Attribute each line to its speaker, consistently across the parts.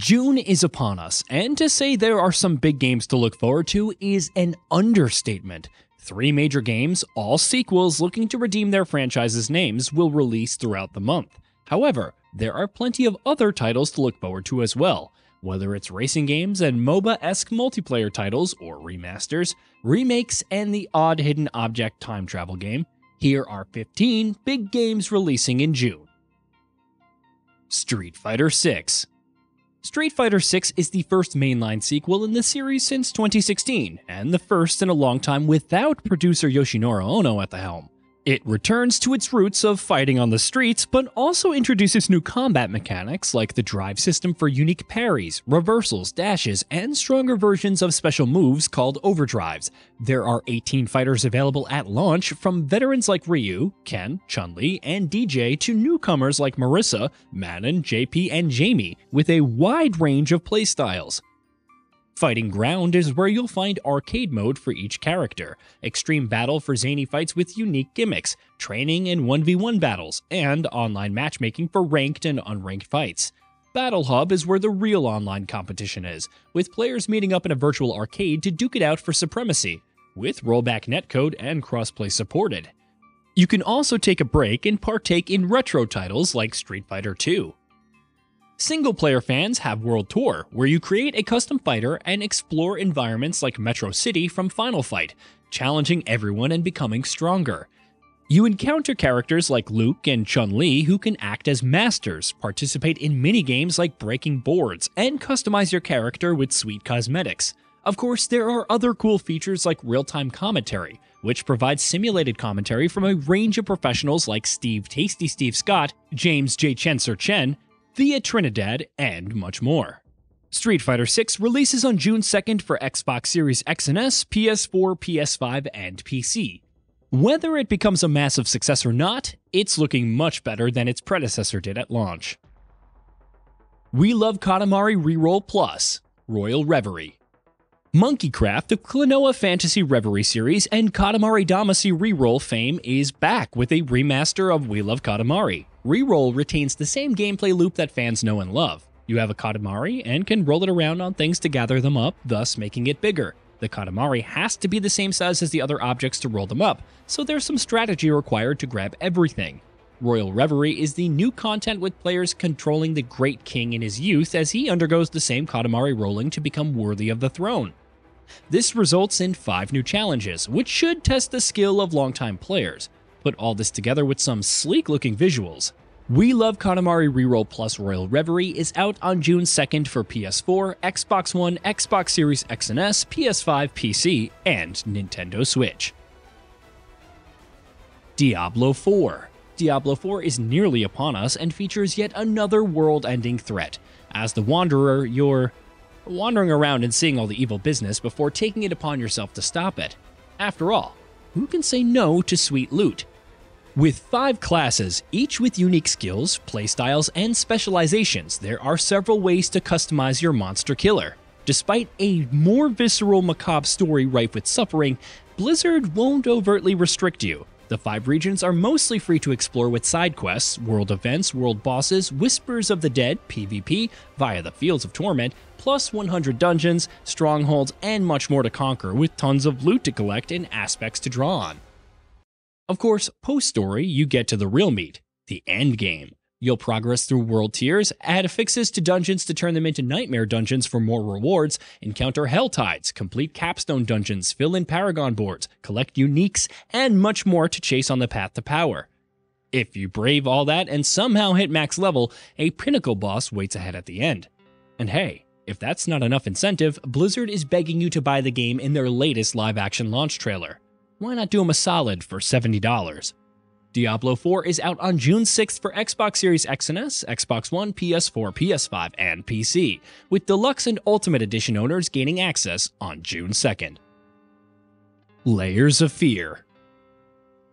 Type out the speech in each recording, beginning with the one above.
Speaker 1: June is upon us, and to say there are some big games to look forward to is an understatement. 3 major games, all sequels looking to redeem their franchises' names, will release throughout the month. However, there are plenty of other titles to look forward to as well. Whether it's racing games and MOBA-esque multiplayer titles, or remasters, remakes, and the odd hidden object time travel game, here are 15 big games releasing in June. Street Fighter VI. Street Fighter VI is the first mainline sequel in the series since 2016, and the first in a long time without producer Yoshinori Ono at the helm. It returns to its roots of fighting on the streets, but also introduces new combat mechanics like the drive system for unique parries, reversals, dashes, and stronger versions of special moves called overdrives. There are 18 fighters available at launch, from veterans like Ryu, Ken, Chun-Li, and DJ to newcomers like Marissa, Manon, JP, and Jamie, with a wide range of playstyles. Fighting Ground is where you'll find arcade mode for each character, extreme battle for zany fights with unique gimmicks, training and 1v1 battles, and online matchmaking for ranked and unranked fights. Battle Hub is where the real online competition is, with players meeting up in a virtual arcade to duke it out for supremacy, with rollback netcode and crossplay supported. You can also take a break and partake in retro titles like Street Fighter II. Single-player fans have World Tour, where you create a custom fighter and explore environments like Metro City from Final Fight, challenging everyone and becoming stronger. You encounter characters like Luke and Chun-Li who can act as masters, participate in mini-games like breaking boards, and customize your character with sweet cosmetics. Of course, there are other cool features like real-time commentary, which provides simulated commentary from a range of professionals like Tasty Steve Scott, James J. Sir Chen, Thea Trinidad, and much more. Street Fighter VI releases on June 2nd for Xbox Series X and S, PS4, PS5, and PC. Whether it becomes a massive success or not, it's looking much better than its predecessor did at launch. We Love Katamari Reroll Plus, Royal Reverie. Monkeycraft, the Klonoa Fantasy Reverie series, and Katamari Damacy Reroll fame is back with a remaster of We Love Katamari. Reroll retains the same gameplay loop that fans know and love. You have a Katamari and can roll it around on things to gather them up, thus making it bigger. The Katamari has to be the same size as the other objects to roll them up, so there's some strategy required to grab everything. Royal Reverie is the new content with players controlling the Great King in his youth as he undergoes the same Katamari rolling to become worthy of the throne. This results in 5 new challenges, which should test the skill of longtime players. Put all this together with some sleek-looking visuals. We Love Katamari Reroll Plus Royal Reverie is out on June 2nd for PS4, Xbox One, Xbox Series X and S, PS5, PC, and Nintendo Switch. Diablo 4. Diablo 4 is nearly upon us and features yet another world-ending threat. As the Wanderer, you're wandering around and seeing all the evil business before taking it upon yourself to stop it. After all, who can say no to sweet loot? With 5 classes, each with unique skills, playstyles, and specializations, there are several ways to customize your monster killer. Despite a more visceral, macabre story rife with suffering, Blizzard won't overtly restrict you. The 5 regions are mostly free to explore with side quests, world events, world bosses, Whispers of the Dead, PvP, via the Fields of Torment, plus 100 dungeons, strongholds, and much more to conquer, with tons of loot to collect and aspects to draw on. Of course, post-story, you get to the real meat, the end game. You'll progress through world tiers, add fixes to dungeons to turn them into nightmare dungeons for more rewards, encounter hell tides, complete capstone dungeons, fill in paragon boards, collect uniques, and much more to chase on the path to power. If you brave all that and somehow hit max level, a pinnacle boss waits ahead at the end. And hey, if that's not enough incentive, Blizzard is begging you to buy the game in their latest live-action launch trailer. Why not do them a solid for $70? Diablo 4 is out on June 6th for Xbox Series X and S, Xbox One, PS4, PS5, and PC, with Deluxe and Ultimate Edition owners gaining access on June 2nd. Layers of Fear.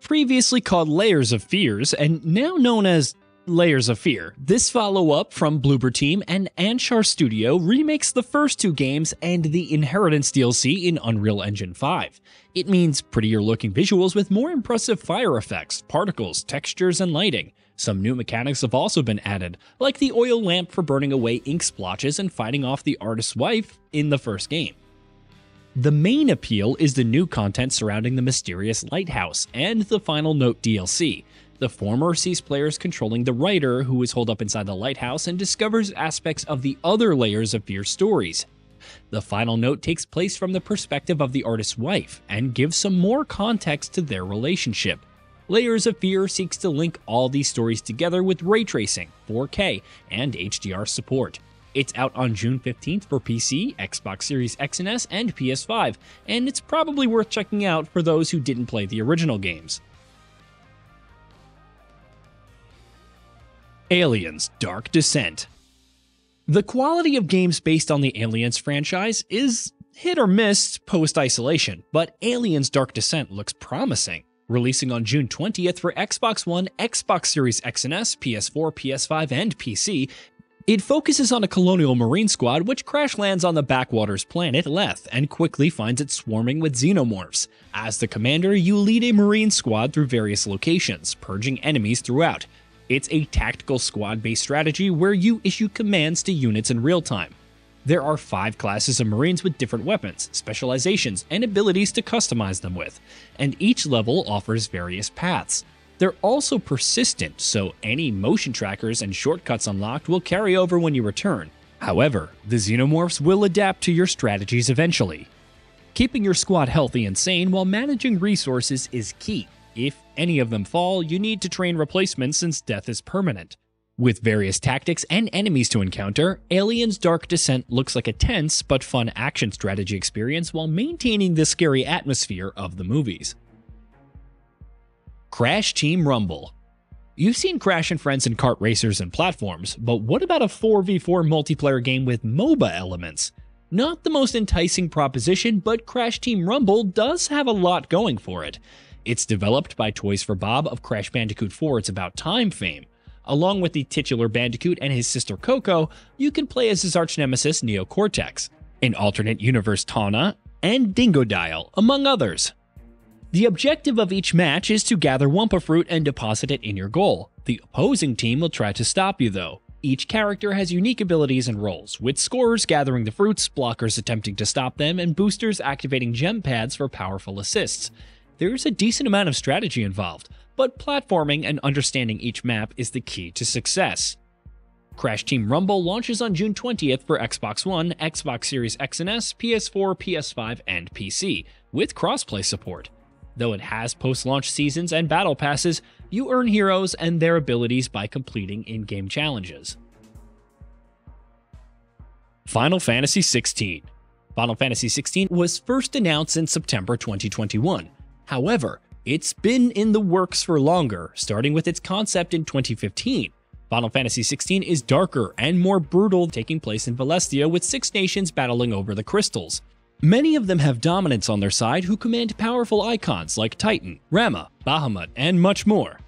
Speaker 1: Previously called Layers of Fears and now known as Layers of Fear, this follow-up from Bloober Team and Anshar Studio remakes the first 2 games and the Inheritance DLC in Unreal Engine 5. It means prettier looking visuals with more impressive fire effects, particles, textures, and lighting. Some new mechanics have also been added, like the oil lamp for burning away ink splotches and fighting off the artist's wife in the first game. The main appeal is the new content surrounding the mysterious lighthouse and the Final Note DLC. The former sees players controlling the writer who is holed up inside the lighthouse and discovers aspects of the other layers of Fear's stories. The Final Note takes place from the perspective of the artist's wife and gives some more context to their relationship. Layers of Fear seeks to link all these stories together with ray tracing, 4K, and HDR support. It's out on June 15th for PC, Xbox Series X and S, and PS5, and it's probably worth checking out for those who didn't play the original games. Aliens: Dark Descent. The quality of games based on the Aliens franchise is hit or miss post-isolation, but Aliens: Dark Descent looks promising. Releasing on June 20th for Xbox One, Xbox Series X and S, PS4, PS5, and PC, it focuses on a colonial marine squad which crash lands on the backwaters planet Leth and quickly finds it swarming with xenomorphs. As the commander, you lead a marine squad through various locations, purging enemies throughout. It's a tactical squad-based strategy where you issue commands to units in real time. There are 5 classes of Marines with different weapons, specializations, and abilities to customize them with, and each level offers various paths. They're also persistent, so any motion trackers and shortcuts unlocked will carry over when you return. However, the xenomorphs will adapt to your strategies eventually. Keeping your squad healthy and sane while managing resources is key. If any of them fall, you need to train replacements since death is permanent. With various tactics and enemies to encounter, Aliens: Dark Descent looks like a tense but fun action strategy experience while maintaining the scary atmosphere of the movies. Crash Team Rumble. You've seen Crash and Friends in kart racers and platforms, but what about a 4v4 multiplayer game with MOBA elements? Not the most enticing proposition, but Crash Team Rumble does have a lot going for it. It's developed by Toys for Bob of Crash Bandicoot 4 It's About Time fame. Along with the titular Bandicoot and his sister Coco, you can play as his arch-nemesis Neo Cortex, an alternate universe Tawna, and Dingodile, among others. The objective of each match is to gather Wumpa Fruit and deposit it in your goal. The opposing team will try to stop you though. Each character has unique abilities and roles, with scorers gathering the fruits, blockers attempting to stop them, and boosters activating gem pads for powerful assists. There's a decent amount of strategy involved, but platforming and understanding each map is the key to success. Crash Team Rumble launches on June 20th for Xbox One, Xbox Series X and S, PS4, PS5, and PC, with crossplay support. Though it has post-launch seasons and battle passes, you earn heroes and their abilities by completing in-game challenges. Final Fantasy XVI. Final Fantasy XVI was first announced in September 2021. However, it's been in the works for longer, starting with its concept in 2015. Final Fantasy XVI is darker and more brutal, taking place in Valestia with 6 nations battling over the crystals. Many of them have dominants on their side who command powerful icons like Titan, Rama, Bahamut, and much more.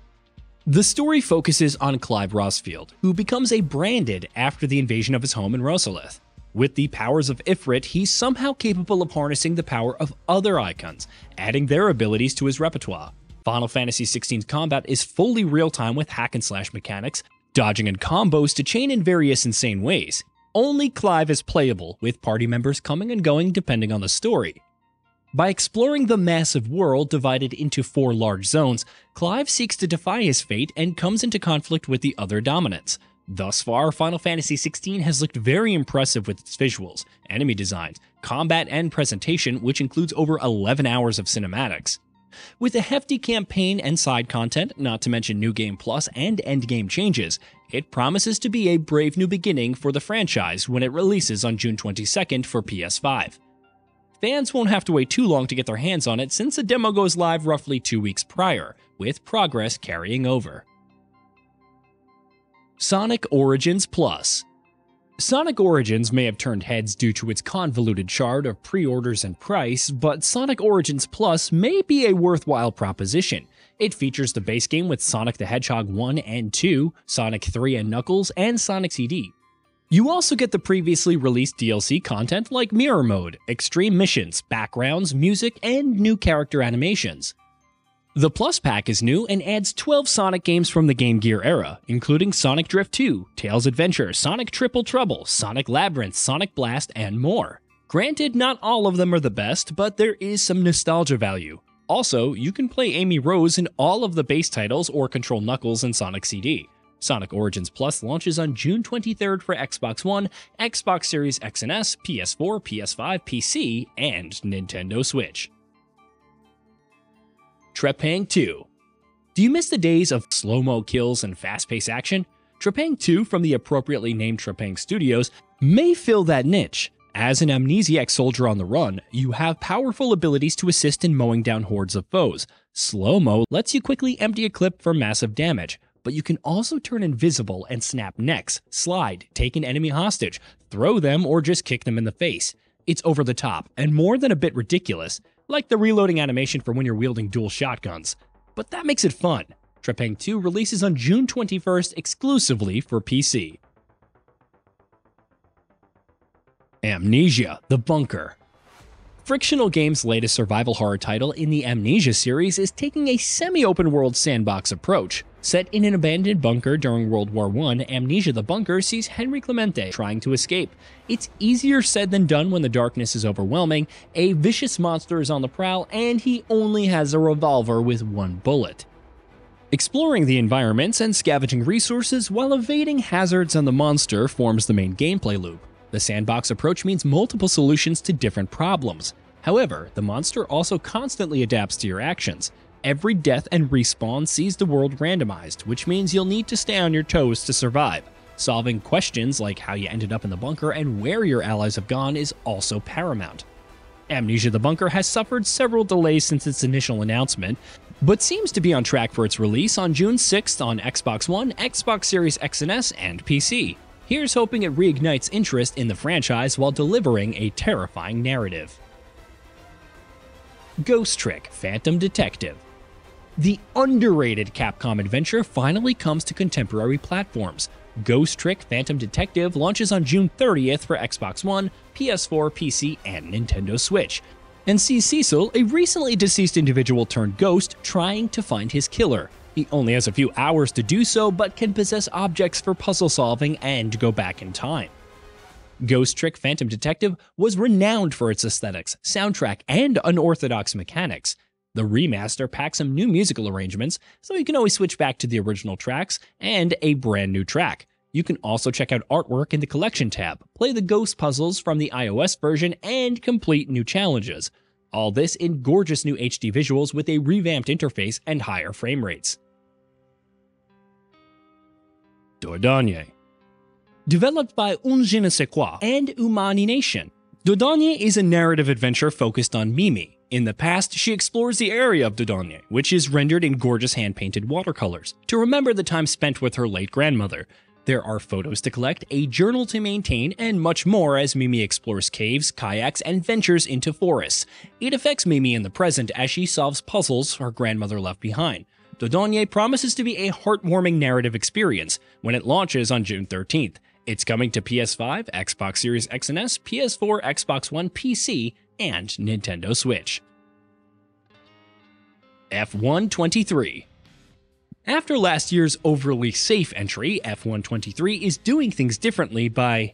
Speaker 1: The story focuses on Clive Rosfield, who becomes a branded after the invasion of his home in Rosalith. With the powers of Ifrit, he's somehow capable of harnessing the power of other icons, adding their abilities to his repertoire. Final Fantasy XVI's combat is fully real-time with hack-and-slash mechanics, dodging and combos to chain in various insane ways. Only Clive is playable, with party members coming and going depending on the story. By exploring the massive world divided into 4 large zones, Clive seeks to defy his fate and comes into conflict with the other dominants. Thus far, Final Fantasy XVI has looked very impressive with its visuals, enemy designs, combat, and presentation, which includes over 11 hours of cinematics. With a hefty campaign and side content, not to mention New Game Plus and endgame changes, it promises to be a brave new beginning for the franchise when it releases on June 22nd for PS5. Fans won't have to wait too long to get their hands on it since the demo goes live roughly 2 weeks prior, with progress carrying over. Sonic Origins Plus. Sonic Origins may have turned heads due to its convoluted chart of pre-orders and price, but Sonic Origins Plus may be a worthwhile proposition. It features the base game with Sonic the Hedgehog 1 and 2, Sonic 3 and Knuckles, and Sonic CD. You also get the previously released DLC content like Mirror Mode, Extreme Missions, backgrounds, music, and new character animations. The Plus Pack is new and adds 12 Sonic games from the Game Gear era, including Sonic Drift 2, Tails Adventure, Sonic Triple Trouble, Sonic Labyrinth, Sonic Blast, and more. Granted, not all of them are the best, but there is some nostalgia value. Also, you can play Amy Rose in all of the base titles or control Knuckles in Sonic CD. Sonic Origins Plus launches on June 23rd for Xbox One, Xbox Series X and S, PS4, PS5, PC, and Nintendo Switch. Trepang 2. Do you miss the days of slow-mo kills and fast-paced action? Trepang 2 from the appropriately named Trepang Studios may fill that niche. As an amnesiac soldier on the run, you have powerful abilities to assist in mowing down hordes of foes. Slow-mo lets you quickly empty a clip for massive damage, but you can also turn invisible and snap necks, slide, take an enemy hostage, throw them, or just kick them in the face. It's over the top, and more than a bit ridiculous, like the reloading animation for when you're wielding dual shotguns. But that makes it fun. Trepang 2 releases on June 21st exclusively for PC. Amnesia: The Bunker. Frictional Games' latest survival horror title in the Amnesia series is taking a semi-open world sandbox approach. Set in an abandoned bunker during World War I, Amnesia: The Bunker sees Henry Clemente trying to escape. It's easier said than done when the darkness is overwhelming, a vicious monster is on the prowl, and he only has a revolver with one bullet. Exploring the environments and scavenging resources while evading hazards and the monster forms the main gameplay loop. The sandbox approach means multiple solutions to different problems. However, the monster also constantly adapts to your actions. Every death and respawn sees the world randomized, which means you'll need to stay on your toes to survive. Solving questions like how you ended up in the bunker and where your allies have gone is also paramount. Amnesia: The Bunker has suffered several delays since its initial announcement, but seems to be on track for its release on June 6th on Xbox One, Xbox Series X and S, and PC. Here's hoping it reignites interest in the franchise while delivering a terrifying narrative. Ghost Trick: Phantom Detective. The underrated Capcom adventure finally comes to contemporary platforms. Ghost Trick: Phantom Detective launches on June 30th for Xbox One, PS4, PC, and Nintendo Switch, and sees Cecil, a recently deceased individual turned ghost, trying to find his killer. He only has a few hours to do so, but can possess objects for puzzle solving and go back in time. Ghost Trick: Phantom Detective was renowned for its aesthetics, soundtrack, and unorthodox mechanics. The remaster packs some new musical arrangements, so you can always switch back to the original tracks, and a brand new track. You can also check out artwork in the Collection tab, play the ghost puzzles from the iOS version, and complete new challenges. All this in gorgeous new HD visuals with a revamped interface and higher frame rates. Dordogne. Developed by Un Je ne sais quoi and Humanination, Dordogne is a narrative adventure focused on Mimi. In the past, she explores the area of Dordogne, which is rendered in gorgeous hand-painted watercolors, to remember the time spent with her late grandmother. There are photos to collect, a journal to maintain, and much more as Mimi explores caves, kayaks, and ventures into forests. It affects Mimi in the present as she solves puzzles her grandmother left behind. Dordogne promises to be a heartwarming narrative experience when it launches on June 13th. It's coming to PS5, Xbox Series X and S, PS4, Xbox One, PC, and Nintendo Switch. F123. After last year's overly safe entry, F123 is doing things differently by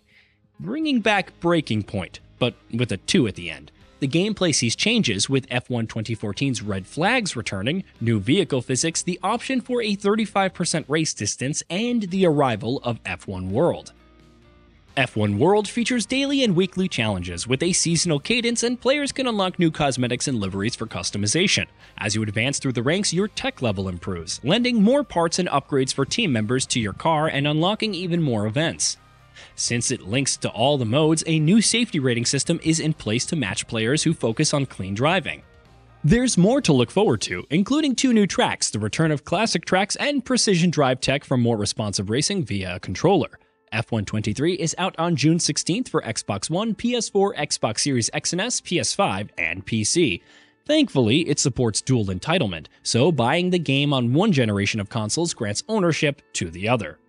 Speaker 1: bringing back Breaking Point, but with a 2 at the end. The gameplay sees changes, with F1 2014's red flags returning, new vehicle physics, the option for a 35% race distance, and the arrival of F1 World. F1 World features daily and weekly challenges with a seasonal cadence, and players can unlock new cosmetics and liveries for customization. As you advance through the ranks, your tech level improves, lending more parts and upgrades for team members to your car and unlocking even more events. Since it links to all the modes, a new safety rating system is in place to match players who focus on clean driving. There's more to look forward to, including 2 new tracks, the return of classic tracks, and precision drive tech for more responsive racing via a controller. F123 is out on June 16th for Xbox One, PS4, Xbox Series X and S, PS5, and PC. Thankfully, it supports dual entitlement, so buying the game on one generation of consoles grants ownership to the other.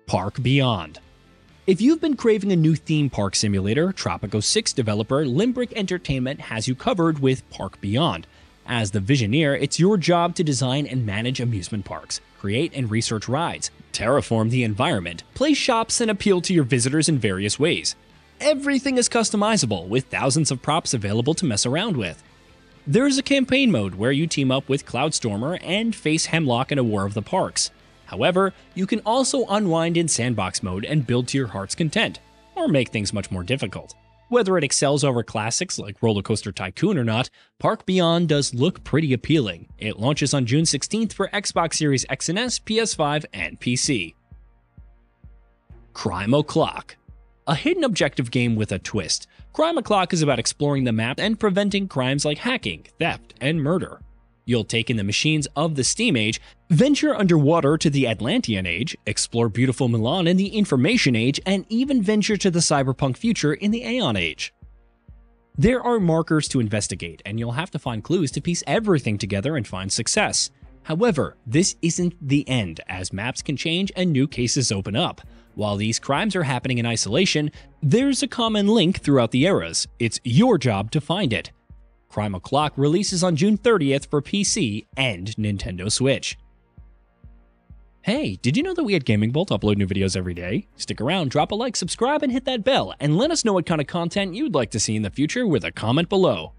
Speaker 1: Park Beyond. If you've been craving a new theme park simulator, Tropico 6 developer Limbrick Entertainment has you covered with Park Beyond. As the Visioneer, it's your job to design and manage amusement parks, create and research rides, terraform the environment, place shops, and appeal to your visitors in various ways. Everything is customizable, with thousands of props available to mess around with. There's a campaign mode where you team up with Cloudstormer and face Hemlock in a War of the Parks. However, you can also unwind in sandbox mode and build to your heart's content, or make things much more difficult. Whether it excels over classics like Roller Coaster Tycoon or not, Park Beyond does look pretty appealing. It launches on June 16th for Xbox Series X and S, PS5, and PC. Crime O'Clock. A hidden objective game with a twist, Crime O'Clock is about exploring the map and preventing crimes like hacking, theft, and murder. You'll take in the machines of the Steam Age, venture underwater to the Atlantean Age, explore beautiful Milan in the Information Age, and even venture to the cyberpunk future in the Aeon Age. There are markers to investigate, and you'll have to find clues to piece everything together and find success. However, this isn't the end, as maps can change and new cases open up. While these crimes are happening in isolation, there's a common link throughout the eras. It's your job to find it. Crime O'Clock releases on June 30th for PC and Nintendo Switch. Hey, did you know that we at GamingBolt upload new videos every day? Stick around, drop a like, subscribe, and hit that bell, and let us know what kind of content you'd like to see in the future with a comment below.